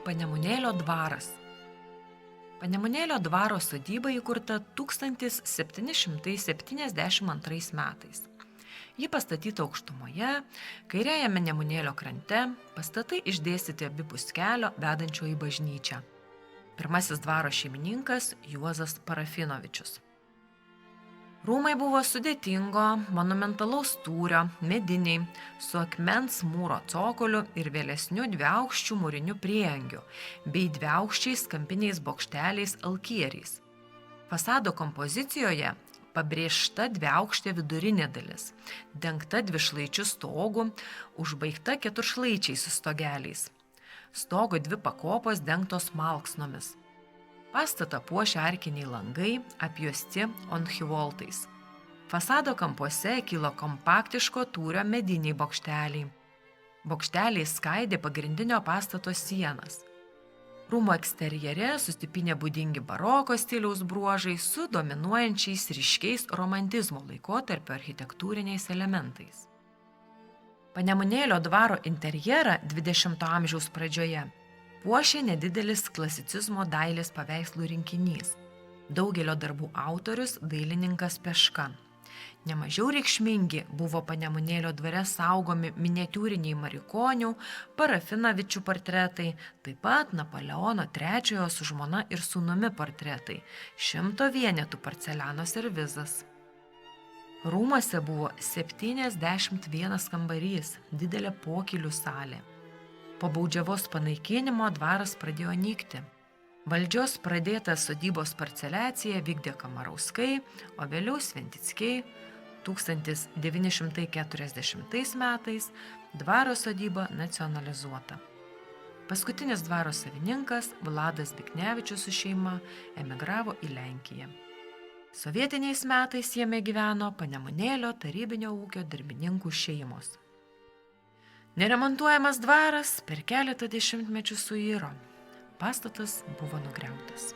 Panemunėlio dvaras. Panemunėlio dvaro sodyba įkurta 1772 metais. Ji pastatyta aukštumoje, kairiajame Nemunėlio krante, pastatai išdėstyti abipus kelio vedančio į bažnyčią. Pirmasis dvaro šeimininkas Juozas Parafinovičius. Rūmai buvo sudėtingo, monumentalaus tūrio, mediniai, su akmens mūro cokoliu ir vėlesniu dviaukščių mūriniu prieangiu, bei dviaukščiais kampiniais bokšteliais alkieriais. Fasado kompozicijoje pabrėžta dviaukštė vidurinė dalis, dengta dvišlaičių stogų, užbaigta keturšlaičiais stogeliais. Stogo dvi pakopos dengtos malksnomis. Pastatą puošia arkiniai langai, apjuosti onchivoltais. Fasado kampuose kilo kompaktiško tūrio mediniai bokšteliai. Bokšteliai skaidė pagrindinio pastato sienas. Rūmų eksterjere susipynė būdingi baroko stiliaus bruožai su dominuojančiais ryškiais romantizmo laikotarpio architektūriniais elementais. Panemunėlio dvaro interjerą 20 amžiaus pradžioje puošė nedidelis klasicizmo dailės paveikslų rinkinys. Daugelio darbų autorius dailininkas Peška. Nemažiau reikšmingi buvo Panemunėlio dvare saugomi miniatiūriniai Marikonių, Parafinovičių portretai, taip pat Napoleono III su žmona ir sūnumi portretai, 100 vienetų porceliano servizas. Rūmuose buvo 71 kambarys, didelė pokylių salė. Po baudžiavos panaikinimo dvaras pradėjo nykti. Valdžios pradėtą sodybos parceliaciją vykdė Kamarauskai, o vėliau Sventickiai. 1940 metais dvaro sodyba nacionalizuota. Paskutinis dvaro savininkas Vladas Biknevičius su šeima emigravo į Lenkiją. Sovietiniais metais jame gyveno Panemunėlio tarybinio ūkio darbininkų šeimos. Neremontuojamas dvaras per keletą dešimtmečių suiro. Pastatas buvo nugriautas.